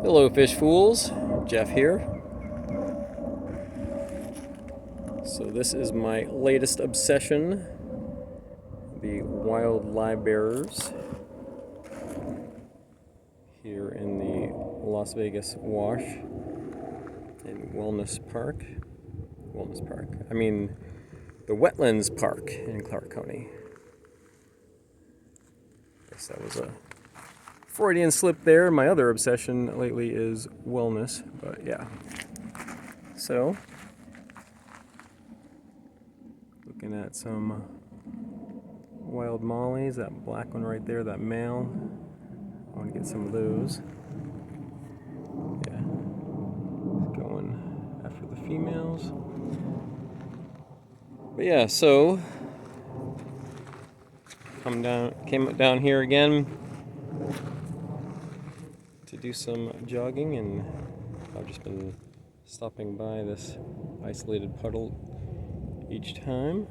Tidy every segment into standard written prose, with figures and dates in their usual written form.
Hello, fish fools. Jeff here. So this is my latest obsession, the wild live bearers here in the Las Vegas Wash in the Wetlands Park in Clark County. Guess that was a Freudian slip there. My other obsession lately is wellness, but yeah. So, looking at some wild mollies, that black one right there, that male. I want to get some of those. Yeah. Going after the females. But yeah, so came down here again to do some jogging, and I've just been stopping by this isolated puddle each time,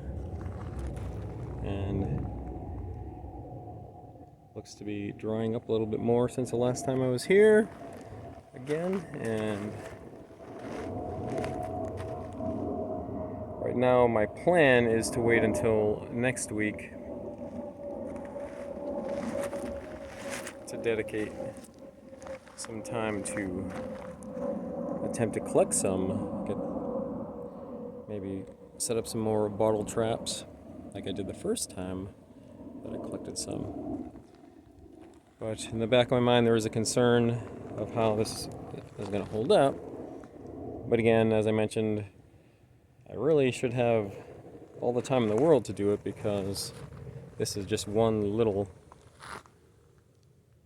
and looks to be drying up a little bit more since the last time I was here again. And right now my plan is to wait until next week to dedicate some time to attempt to collect some, maybe set up some more bottle traps like I did the first time that I collected some. But in the back of my mind there is a concern of how this is going to hold up. But again, as I mentioned, I really should have all the time in the world to do it, because this is just one little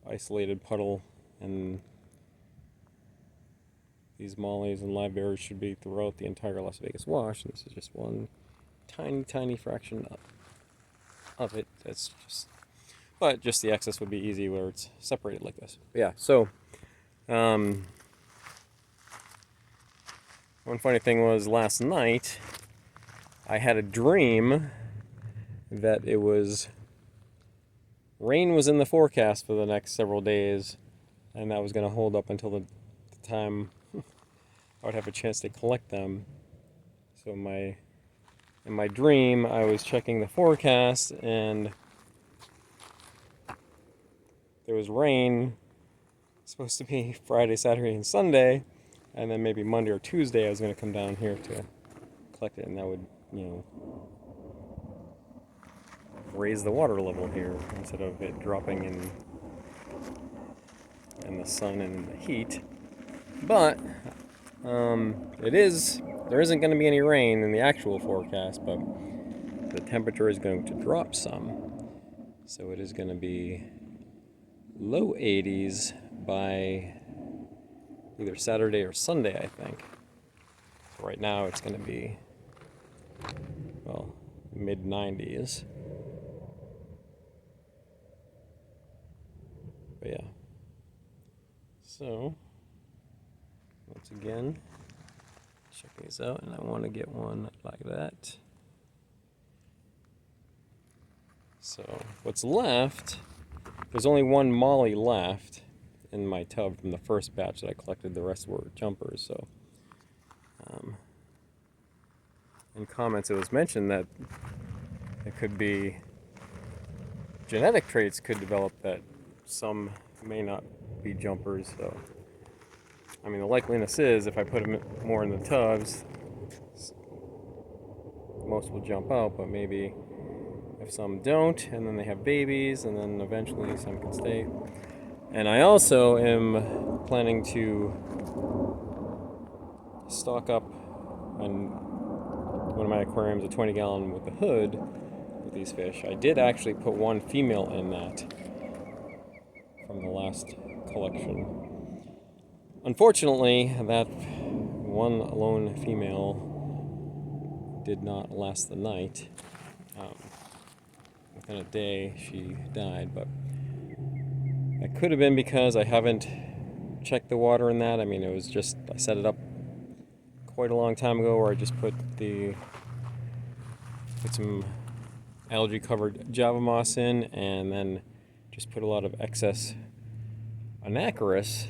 isolated puddle, and these mollies and live bearers should be throughout the entire Las Vegas Wash, and this is just one tiny fraction of it. But just the excess would be easy where it's separated like this. But yeah, so one funny thing was, last night I had a dream that rain was in the forecast for the next several days, and that was going to hold up until the time I would have a chance to collect them. So in my dream, I was checking the forecast, and there was rain. Supposed to be Friday, Saturday, and Sunday, and then maybe Monday or Tuesday I was going to come down here to collect it, and that would, raise the water level here instead of it dropping in the sun and the heat. But there isn't going to be any rain in the actual forecast, but the temperature is going to drop some, so it is going to be low 80s by either Saturday or Sunday, I think. So right now it's going to be, well, mid 90s. But yeah. So once again, check these out, and I want to get one like that. So what's left, there's only one molly left in my tub from the first batch that I collected. The rest were jumpers. So in comments it was mentioned that it could be genetic traits could develop that some may not be jumpers. So I mean, the likeliness is if I put them more in the tubs, most will jump out, but maybe if some don't, and then they have babies, and then eventually some can stay. And I also am planning to stock up on one of my aquariums, a 20-gallon with the hood, with these fish. I did actually put one female in that from the last collection. Unfortunately, that one lone female did not last the night. Within a day, she died, but that could have been because I haven't checked the water in that. I mean, I set it up quite a long time ago, where I just put some algae-covered Java moss in, and then just put a lot of excess anacarus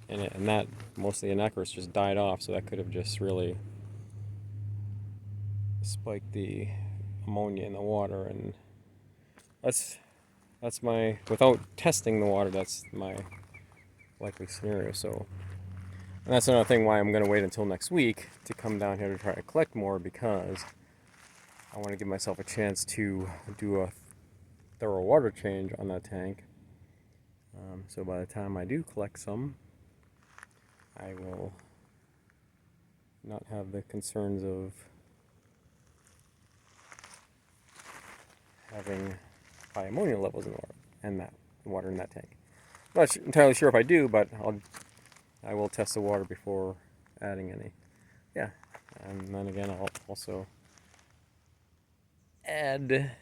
and that most of the inoculus just died off, so that could have just really spiked the ammonia in the water, and that's my, without testing the water, that's my likely scenario. So, and that's another thing why I'm going to wait until next week to come down here to try to collect more, because I want to give myself a chance to do a thorough water change on that tank. So by the time I do collect some, I will not have the concerns of having high ammonia levels in the water, and that water in that tank. I'm not entirely sure if I do, but I will test the water before adding any. Yeah, and then again, I'll also add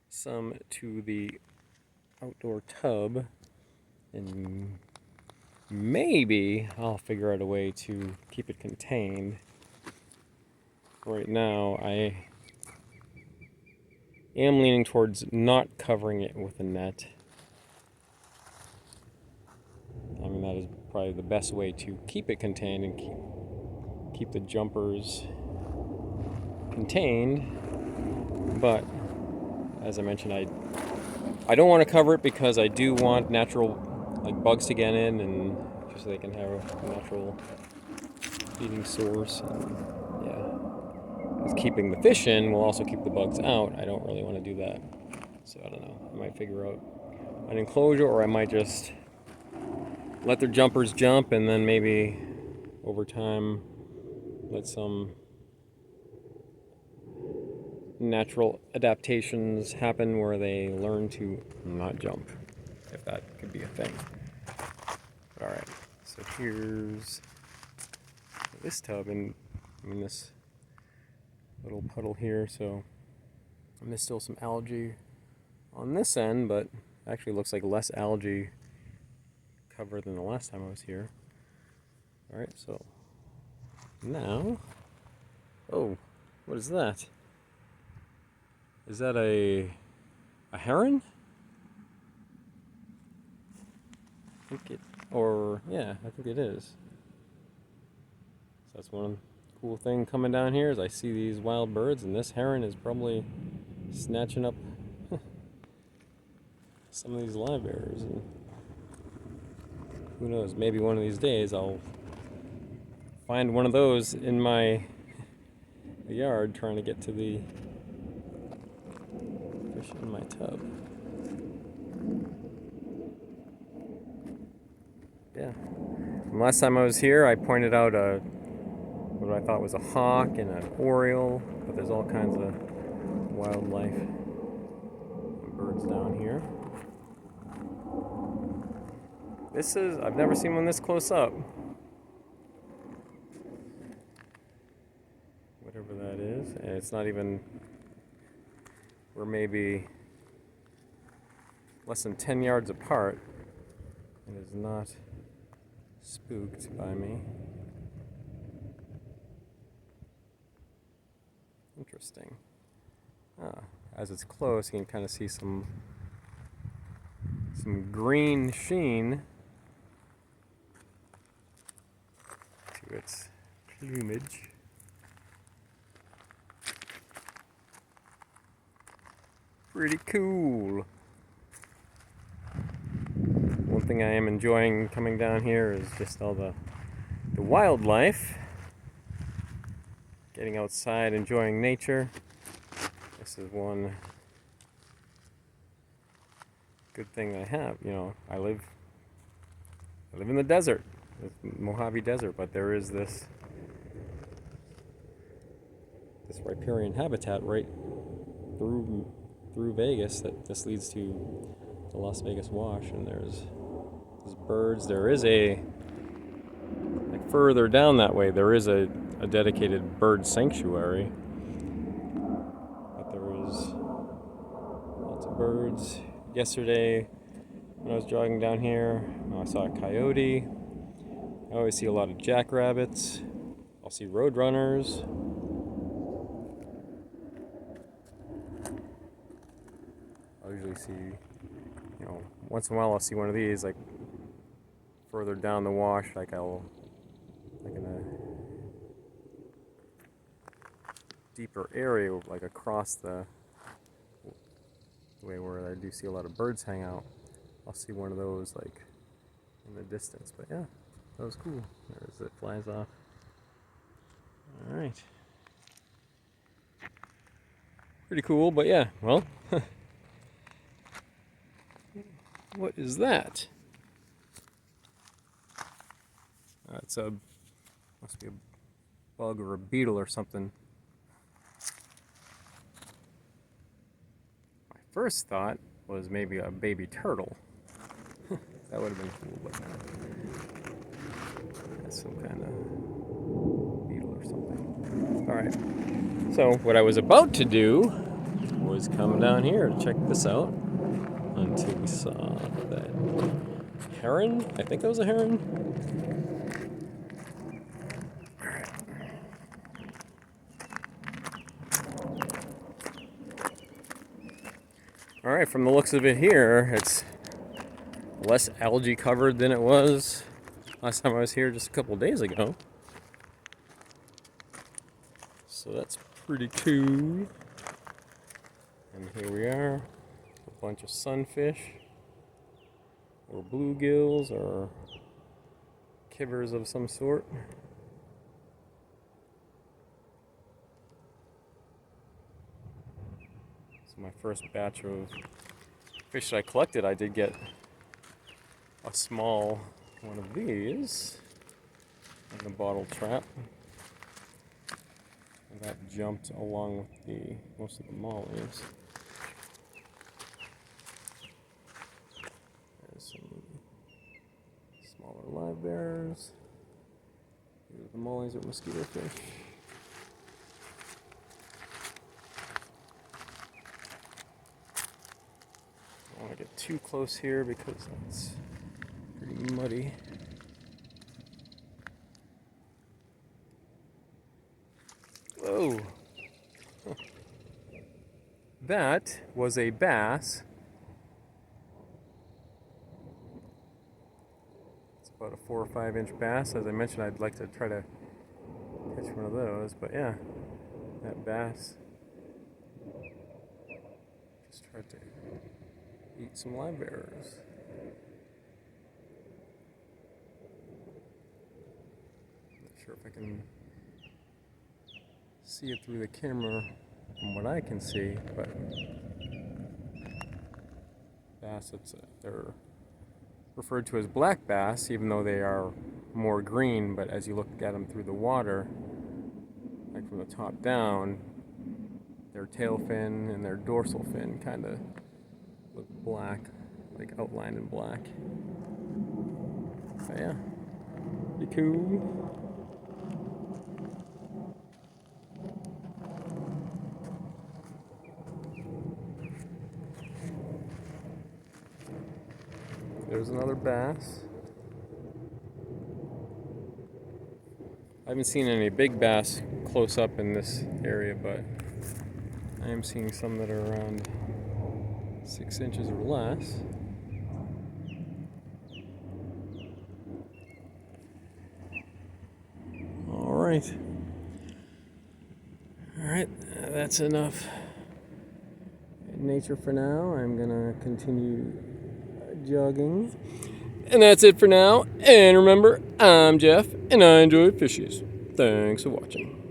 some to the outdoor tub, and maybe I'll figure out a way to keep it contained. Right now, I am leaning towards not covering it with a net. I mean, that is probably the best way to keep it contained and keep the jumpers contained. But as I mentioned, I don't want to cover it because I do want natural, like, bugs to get in, and just so they can have a natural feeding source. And yeah, because keeping the fish in will also keep the bugs out. I don't really want to do that. So I don't know. I might figure out an enclosure, or I might just let their jumpers jump, and then maybe over time let some natural adaptations happen where they learn to not jump, if that could be a thing. But alright, so here's this tub, and I'm in this little puddle here, so there's still some algae on this end, but actually looks like less algae cover than the last time I was here. Alright, so now, oh, what is that? Is that a heron? I think it, or yeah, I think it is. So that's one cool thing coming down here is I see these wild birds, and this heron is probably snatching up some of these live bears. And who knows, maybe one of these days I'll find one of those in my yard trying to get to the fish in my tub. Yeah. And last time I was here, I pointed out what I thought was a hawk and an oriole, but there's all kinds of wildlife and birds down here. This is, I've never seen one this close up. Whatever that is. And it's not even, we're maybe less than 10 yards apart. It is not spooked by me. Interesting. As it's close, you can kind of see some green sheen to its plumage. Pretty cool. One thing I am enjoying coming down here is just all the wildlife. Getting outside, enjoying nature. This is one good thing I have. You know, I live in the desert, the Mojave Desert, but there is this riparian habitat right through Vegas that this leads to the Las Vegas Wash, and there's birds. There is like further down that way, there is a dedicated bird sanctuary, but there is lots of birds. Yesterday, when I was jogging down here, I saw a coyote. I always see a lot of jackrabbits. I'll see roadrunners. I'll usually see, once in a while I'll see one of these, like further down the wash, like in a deeper area, like across the way where I do see a lot of birds hang out, I'll see one of those like in the distance. But yeah, that was cool. There's it, flies off. All right. Pretty cool, but yeah, well, what is that? It's must be a bug or a beetle or something. My first thought was maybe a baby turtle. That would have been cool, but that's some kind of beetle or something. All right. So what I was about to do was come down here to check this out until we saw that heron. I think that was a heron. All right, from the looks of it here, it's less algae covered than it was last time I was here just a couple days ago. So that's pretty cool. And here we are, a bunch of sunfish, or bluegills, or kivers of some sort. So my first batch of fish that I collected, I did get a small one of these in a bottle trap. And that jumped along with most of the mollies. There's some smaller live bears. Here's the mollies or mosquito fish. I don't want to get too close here because that's pretty muddy. Whoa! That was a bass. It's about a 4 or 5 inch bass. As I mentioned, I'd like to try to catch one of those, but yeah, that bass just tried to eat some live bears. Not sure if I can see it through the camera from what I can see, but bass, they're referred to as black bass, even though they are more green, but as you look at them through the water, like from the top down, their tail fin and their dorsal fin kind of look black, like outlined in black. But yeah, pretty cool. There's another bass. I haven't seen any big bass close up in this area, but I am seeing some that are around 6 inches or less. All right. All right, that's enough nature for now. I'm gonna continue jogging. And that's it for now. And remember, I'm Jeff, and I enjoy fishies. Thanks for watching.